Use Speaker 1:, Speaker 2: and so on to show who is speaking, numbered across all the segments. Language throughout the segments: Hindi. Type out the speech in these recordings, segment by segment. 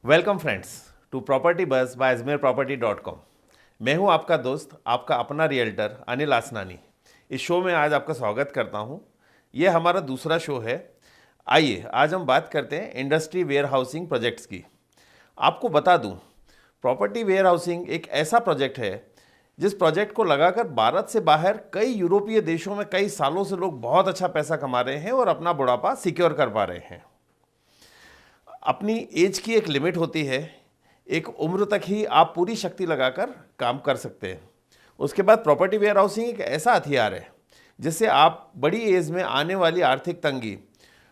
Speaker 1: Welcome friends to property buzz by ajmerproperty.com। मैं हूं आपका दोस्त, आपका अपना रियल्टर अनिल आसनानी। इस शो में आज आपका स्वागत करता हूं। यह हमारा दूसरा शो है। आइए आज हम बात करते हैं इंडस्ट्री वेयर हाउसिंग प्रोजेक्ट्स की। आपको बता दूं, प्रॉपर्टी वेयर हाउसिंग एक ऐसा प्रोजेक्ट है जिस प्रोजेक्ट को लगाकर भारत से बाहर कई यूरोपीय देशों में कई सालों से लोग बहुत अच्छा पैसा कमा रहे हैं और अपना बुढ़ापा सिक्योर कर पा रहे हैं। अपनी एज की एक लिमिट होती है, एक उम्र तक ही आप पूरी शक्ति लगाकर काम कर सकते हैं। उसके बाद प्रॉपर्टी वेयर हाउसिंग एक ऐसा हथियार है जिससे आप बड़ी एज में आने वाली आर्थिक तंगी,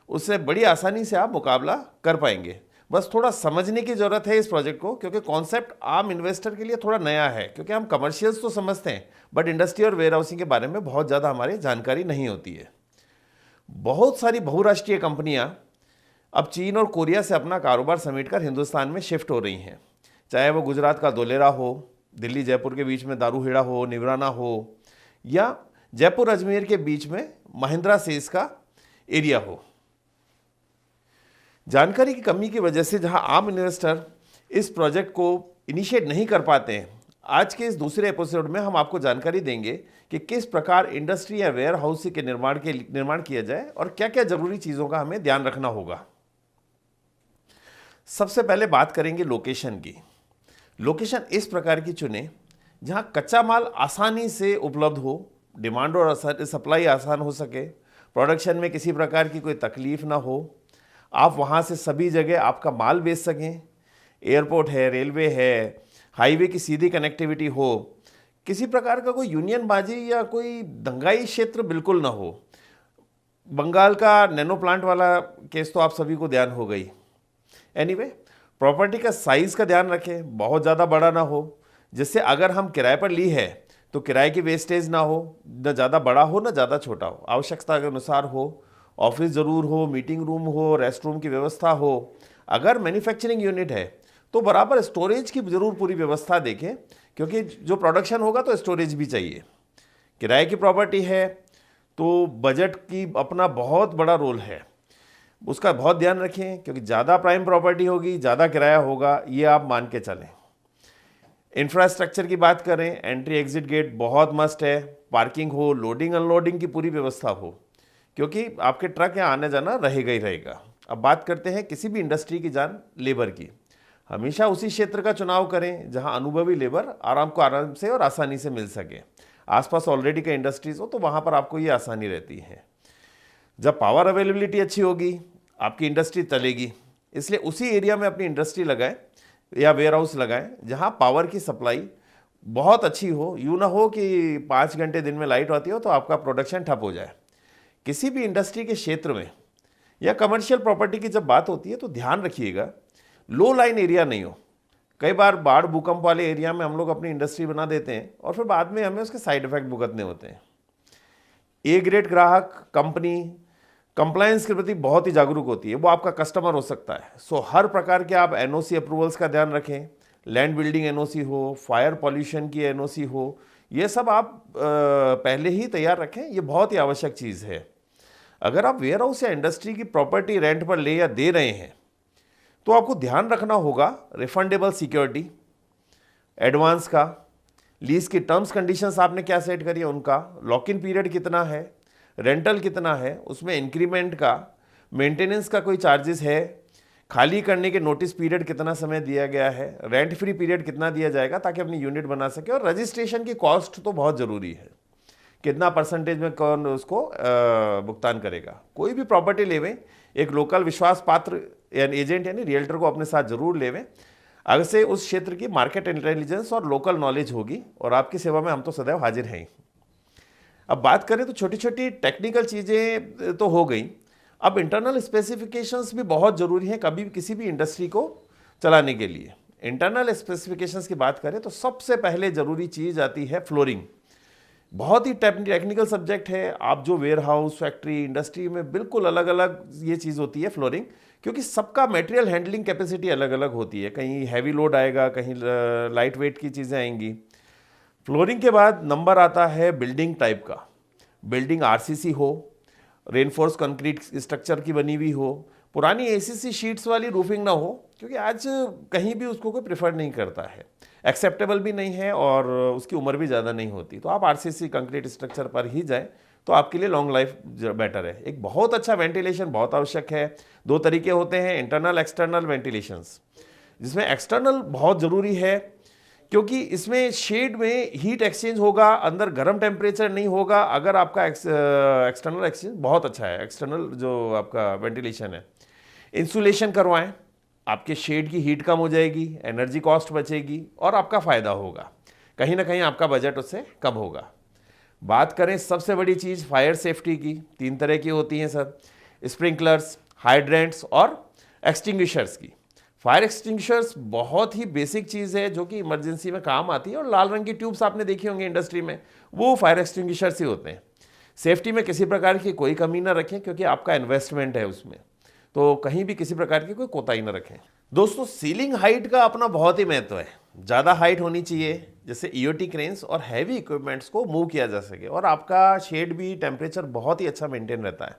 Speaker 1: उससे बड़ी आसानी से आप मुकाबला कर पाएंगे। बस थोड़ा समझने की ज़रूरत है इस प्रोजेक्ट को, क्योंकि कॉन्सेप्ट आम इन्वेस्टर के लिए थोड़ा नया है। क्योंकि हम कमर्शियल्स तो समझते हैं, बट इंडस्ट्री और वेयर हाउसिंग के बारे में बहुत ज़्यादा हमारी जानकारी नहीं होती है। बहुत सारी बहुराष्ट्रीय कंपनियां अब चीन और कोरिया से अपना कारोबार समेटकर हिंदुस्तान में शिफ्ट हो रही हैं। चाहे वो गुजरात का धोलेरा हो, दिल्ली जयपुर के बीच में दारूहेड़ा हो, निवराना हो, या जयपुर अजमेर के बीच में महिंद्रा सेज का एरिया हो। जानकारी की कमी की वजह से जहां आम इन्वेस्टर इस प्रोजेक्ट को इनिशिएट नहीं कर पाते हैं, आज के इस दूसरे एपिसोड में हम आपको जानकारी देंगे कि किस प्रकार इंडस्ट्री या वेयर हाउस के निर्माण किया जाए और क्या क्या जरूरी चीज़ों का हमें ध्यान रखना होगा। सबसे पहले बात करेंगे लोकेशन की। लोकेशन इस प्रकार की चुने जहां कच्चा माल आसानी से उपलब्ध हो, डिमांड और सप्लाई आसान हो सके, प्रोडक्शन में किसी प्रकार की कोई तकलीफ ना हो, आप वहां से सभी जगह आपका माल बेच सकें। एयरपोर्ट है, रेलवे है, हाईवे की सीधी कनेक्टिविटी हो, किसी प्रकार का कोई यूनियन बाजी या कोई दंगाई क्षेत्र बिल्कुल ना हो। बंगाल का नैनो प्लांट वाला केस तो आप सभी को ध्यान हो गई। एनीवे, प्रॉपर्टी का साइज का ध्यान रखें, बहुत ज़्यादा बड़ा ना हो, जिससे अगर हम किराए पर ली है तो किराए की वेस्टेज ना हो, न ज़्यादा बड़ा हो न ज़्यादा छोटा हो, आवश्यकता के अनुसार हो। ऑफिस ज़रूर हो, मीटिंग रूम हो, रेस्ट रूम की व्यवस्था हो। अगर मैन्युफैक्चरिंग यूनिट है तो बराबर स्टोरेज की जरूर पूरी व्यवस्था देखें, क्योंकि जो प्रोडक्शन होगा तो स्टोरेज भी चाहिए। किराए की प्रॉपर्टी है तो बजट की अपना बहुत बड़ा रोल है, उसका बहुत ध्यान रखें, क्योंकि ज़्यादा प्राइम प्रॉपर्टी होगी ज़्यादा किराया होगा, ये आप मान के चलें। इंफ्रास्ट्रक्चर की बात करें, एंट्री एग्जिट गेट बहुत मस्ट है, पार्किंग हो, लोडिंग अनलोडिंग की पूरी व्यवस्था हो, क्योंकि आपके ट्रक यहाँ आने जाना रहेगा ही रहेगा। अब बात करते हैं किसी भी इंडस्ट्री की जान लेबर की। हमेशा उसी क्षेत्र का चुनाव करें जहां अनुभवी लेबर आराम से और आसानी से मिल सके। आसपास ऑलरेडी का इंडस्ट्रीज हो तो वहां पर आपको ये आसानी रहती है। जब पावर अवेलेबिलिटी अच्छी होगी, आपकी इंडस्ट्री चलेगी, इसलिए उसी एरिया में अपनी इंडस्ट्री लगाएं या वेयर हाउस लगाएं जहां पावर की सप्लाई बहुत अच्छी हो। यूँ ना हो कि 5 घंटे दिन में लाइट आती हो तो आपका प्रोडक्शन ठप हो जाए। किसी भी इंडस्ट्री के क्षेत्र में या कमर्शियल प्रॉपर्टी की जब बात होती है तो ध्यान रखिएगा लो लाइन एरिया नहीं हो। कई बार बाढ़ भूकंप वाले एरिया में हम लोग अपनी इंडस्ट्री बना देते हैं और फिर बाद में हमें उसके साइड इफेक्ट भुगतने होते हैं। ए ग्रेड ग्राहक कंपनी कंप्लायंस के प्रति बहुत ही जागरूक होती है, वो आपका कस्टमर हो सकता है। सो हर प्रकार के आप एनओसी अप्रूवल्स का ध्यान रखें। लैंड बिल्डिंग एनओसी हो, फायर पॉल्यूशन की एनओसी हो, ये सब आप पहले ही तैयार रखें, ये बहुत ही आवश्यक चीज़ है। अगर आप वेयर हाउस या इंडस्ट्री की प्रॉपर्टी रेंट पर ले या दे रहे हैं तो आपको ध्यान रखना होगा रिफंडेबल सिक्योरिटी, एडवांस का, लीज की टर्म्स कंडीशंस आपने क्या सेट करी है उनका, लॉक इन पीरियड कितना है, रेंटल कितना है, उसमें इंक्रीमेंट का, मेंटेनेंस का कोई चार्जेस है, खाली करने के नोटिस पीरियड कितना समय दिया गया है, रेंट फ्री पीरियड कितना दिया जाएगा ताकि अपनी यूनिट बना सके, और रजिस्ट्रेशन की कॉस्ट तो बहुत ज़रूरी है, कितना परसेंटेज में कौन उसको भुगतान करेगा। कोई भी प्रॉपर्टी लेवें, एक लोकल विश्वास पात्र यानी एजेंट यानी रियल्टर को अपने साथ जरूर लेवें। अगर से उस क्षेत्र की मार्केट इंटेलिजेंस और लोकल नॉलेज होगी, और आपकी सेवा में हम तो सदैव हाजिर हैं। अब बात करें तो छोटी छोटी टेक्निकल चीज़ें तो हो गई, अब इंटरनल स्पेसिफिकेशंस भी बहुत ज़रूरी हैं कभी भी किसी भी इंडस्ट्री को चलाने के लिए। इंटरनल स्पेसिफिकेशंस की बात करें तो सबसे पहले ज़रूरी चीज़ आती है फ्लोरिंग। बहुत ही टेक्निकल सब्जेक्ट है। आप जो वेयर हाउस, फैक्ट्री, इंडस्ट्री में बिल्कुल अलग अलग ये चीज़ होती है फ्लोरिंग, क्योंकि सबका मटेरियल हैंडलिंग कैपेसिटी अलग अलग होती है। कहीं हैवी लोड आएगा, कहीं लाइट वेट की चीज़ें आएंगी। फ्लोरिंग के बाद नंबर आता है बिल्डिंग टाइप का। बिल्डिंग आरसीसी हो, रेनफोर्स कंक्रीट स्ट्रक्चर की बनी हुई हो, पुरानी एसीसी शीट्स वाली रूफिंग ना हो, क्योंकि आज कहीं भी उसको कोई प्रेफर नहीं करता है, एक्सेप्टेबल भी नहीं है और उसकी उम्र भी ज़्यादा नहीं होती। तो आप आरसीसी कंक्रीट स्ट्रक्चर पर ही जाएं तो आपके लिए लॉन्ग लाइफ बेटर है। एक बहुत अच्छा वेंटिलेशन बहुत आवश्यक है। दो तरीके होते हैं, इंटरनल एक्सटर्नल वेंटिलेशंस, जिसमें एक्सटर्नल बहुत ज़रूरी है क्योंकि इसमें शेड में हीट एक्सचेंज होगा, अंदर गर्म टेम्परेचर नहीं होगा। अगर आपका एक्सटर्नल एक्सचेंज बहुत अच्छा है, एक्सटर्नल जो आपका वेंटिलेशन है, इंसुलेशन करवाएं, आपके शेड की हीट कम हो जाएगी, एनर्जी कॉस्ट बचेगी और आपका फ़ायदा होगा। कहीं ना कहीं आपका बजट उससे कम होगा। बात करें सबसे बड़ी चीज़ फायर सेफ्टी की, 3 तरह की होती हैं सर, स्प्रिंकलर्स, हाइड्रेंट्स और एक्सटिंग्विशर्स की। फायर एक्सटिंग्विशर्स बहुत ही बेसिक चीज़ है जो कि इमरजेंसी में काम आती है, और लाल रंग की ट्यूब्स आपने देखी होंगी इंडस्ट्री में, वो फायर एक्सटिंग्विशर्स ही होते हैं। सेफ्टी में किसी प्रकार की कोई कमी ना रखें क्योंकि आपका इन्वेस्टमेंट है उसमें, तो कहीं भी किसी प्रकार की कोई कोताही ना रखें। दोस्तों, सीलिंग हाइट का अपना बहुत ही महत्व है। ज़्यादा हाइट होनी चाहिए जिससे ईओटी क्रेन्स और हैवी इक्विपमेंट्स को मूव किया जा सके, और आपका शेड भी टेम्परेचर बहुत ही अच्छा मेंटेन रहता है।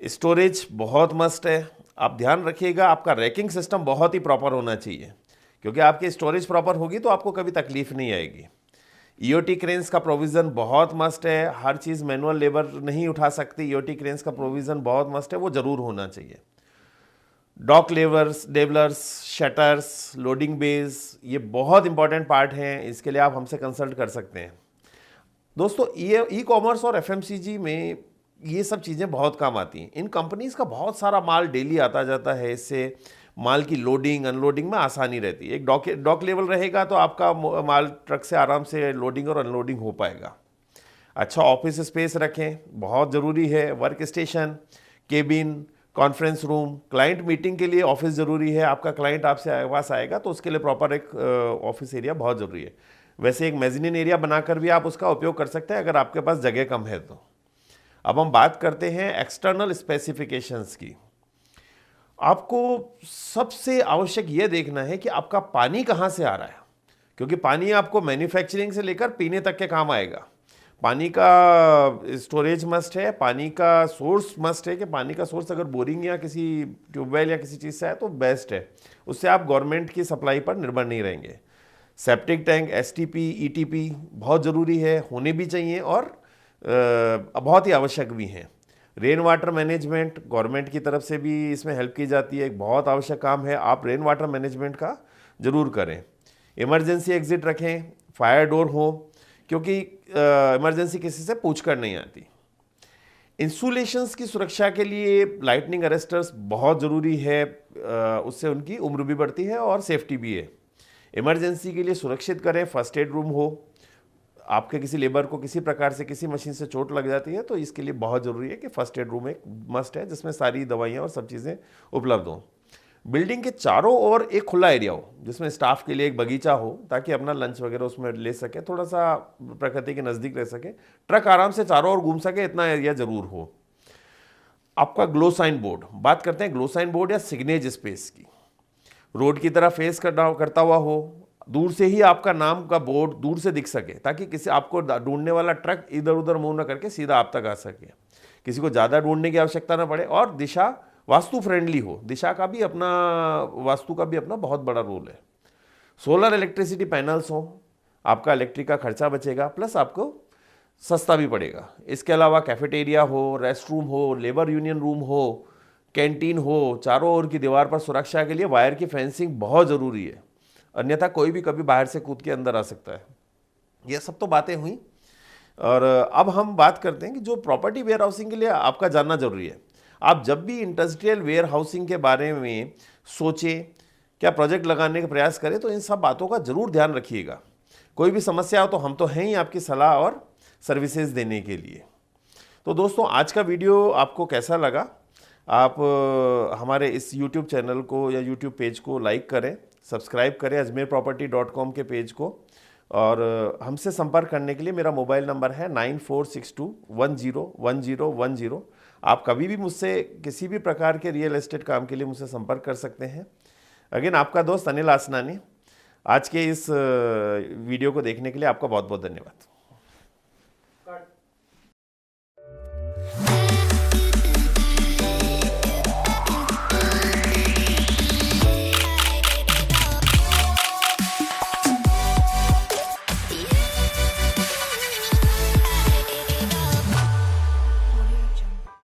Speaker 1: स्टोरेज बहुत मस्ट है। आप ध्यान रखिएगा, आपका रैकिंग सिस्टम बहुत ही प्रॉपर होना चाहिए, क्योंकि आपकी स्टोरेज प्रॉपर होगी तो आपको कभी तकलीफ नहीं आएगी। ईओटी क्रेन्स का प्रोविज़न बहुत मस्ट है। हर चीज़ मैनुअल लेबर नहीं उठा सकती, ईओटी क्रेन्स का प्रोविज़न बहुत मस्ट है, वो ज़रूर होना चाहिए। Dock levels, shutters, loading bays, ये बहुत इंपॉर्टेंट पार्ट हैं। इसके लिए आप हमसे कंसल्ट कर सकते हैं। दोस्तों, ये ई कॉमर्स और एफएमसीजी में ये सब चीज़ें बहुत काम आती हैं। इन कंपनीज़ का बहुत सारा माल डेली आता जाता है, इससे माल की लोडिंग अनलोडिंग में आसानी रहती है। एक डॉक लेवल रहेगा तो आपका माल ट्रक से आराम से लोडिंग और अनलोडिंग हो पाएगा। अच्छा ऑफिस स्पेस रखें, बहुत ज़रूरी है। Work station, cabin, conference room, client meeting के लिए ऑफिस ज़रूरी है। आपका क्लाइंट आपसे पास आएगा तो उसके लिए प्रॉपर एक ऑफिस एरिया बहुत ज़रूरी है। वैसे एक मेज़नीन एरिया बनाकर भी आप उसका उपयोग कर सकते हैं अगर आपके पास जगह कम है तो। अब हम बात करते हैं एक्सटर्नल स्पेसिफिकेशंस की। आपको सबसे आवश्यक यह देखना है कि आपका पानी कहाँ से आ रहा है, क्योंकि पानी आपको मैन्युफैक्चरिंग से लेकर पीने तक के काम आएगा। पानी का स्टोरेज मस्ट है, पानी का सोर्स मस्ट है कि पानी का सोर्स अगर बोरिंग या किसी ट्यूबवेल या किसी चीज़ से है तो बेस्ट है, उससे आप गवर्नमेंट की सप्लाई पर निर्भर नहीं रहेंगे। सेप्टिक टैंक, एसटीपी, ईटीपी बहुत ज़रूरी है, होने भी चाहिए और बहुत ही आवश्यक भी हैं। रेन वाटर मैनेजमेंट गवर्नमेंट की तरफ से भी इसमें हेल्प की जाती है, एक बहुत आवश्यक काम है। आप रेन वाटर मैनेजमेंट का ज़रूर करें। इमरजेंसी एग्ज़िट रखें, फायर डोर हो, क्योंकि इमरजेंसी किसी से पूछ कर नहीं आती। इंसुलेशंस की सुरक्षा के लिए लाइटनिंग अरेस्टर्स बहुत ज़रूरी है, उससे उनकी उम्र भी बढ़ती है और सेफ्टी भी है। इमरजेंसी के लिए सुरक्षित करें, फर्स्ट एड रूम हो। आपके किसी लेबर को किसी प्रकार से किसी मशीन से चोट लग जाती है तो इसके लिए बहुत ज़रूरी है कि फर्स्ट एड रूम एक मस्ट है, जिसमें सारी दवाइयाँ और सब चीज़ें उपलब्ध हों। बिल्डिंग के चारों ओर एक खुला एरिया हो जिसमें स्टाफ के लिए एक बगीचा हो, ताकि अपना लंच वगैरह उसमें ले सके, थोड़ा सा प्रकृति के नज़दीक रह सके, ट्रक आराम से चारों ओर घूम सके, इतना एरिया ज़रूर हो। आपका ग्लो साइन बोर्ड, बात करते हैं ग्लो साइन बोर्ड या सिग्नेज स्पेस की। रोड की तरह फेस करता हुआ हो, दूर से ही आपका नाम का बोर्ड दूर से दिख सके, ताकि किसी आपको ढूंढने वाला ट्रक इधर उधर मूव न करके सीधा आप तक आ सके, किसी को ज़्यादा ढूंढने की आवश्यकता ना पड़े, और दिशा वास्तु फ्रेंडली हो। दिशा का भी अपना, वास्तु का भी अपना बहुत बड़ा रोल है। सोलर इलेक्ट्रिसिटी पैनल्स हो, आपका इलेक्ट्रिक का खर्चा बचेगा, प्लस आपको सस्ता भी पड़ेगा। इसके अलावा कैफेटेरिया हो, रेस्ट रूम हो, लेबर यूनियन रूम हो, कैंटीन हो, चारों ओर की दीवार पर सुरक्षा के लिए वायर की फेंसिंग बहुत ज़रूरी है, अन्यथा कोई भी कभी बाहर से कूद के अंदर आ सकता है। ये सब तो बातें हुई, और अब हम बात करते हैं कि जो प्रॉपर्टी वेयर हाउसिंग के लिए आपका जानना जरूरी है। आप जब भी इंडस्ट्रियल वेयर हाउसिंग के बारे में सोचें, क्या प्रोजेक्ट लगाने का प्रयास करें, तो इन सब बातों का जरूर ध्यान रखिएगा। कोई भी समस्या हो तो हम तो हैं ही आपकी सलाह और सर्विसेज देने के लिए। तो दोस्तों, आज का वीडियो आपको कैसा लगा? आप हमारे इस YouTube चैनल को या YouTube पेज को लाइक करें, सब्सक्राइब करें ajmerproperty.com के पेज को, और हमसे संपर्क करने के लिए मेरा मोबाइल नंबर है 9462101010। आप कभी भी मुझसे किसी भी प्रकार के रियल एस्टेट काम के लिए मुझसे संपर्क कर सकते हैं। अगेन आपका दोस्त अनिल आसनानी। आज के इस वीडियो को देखने के लिए आपका बहुत बहुत धन्यवाद।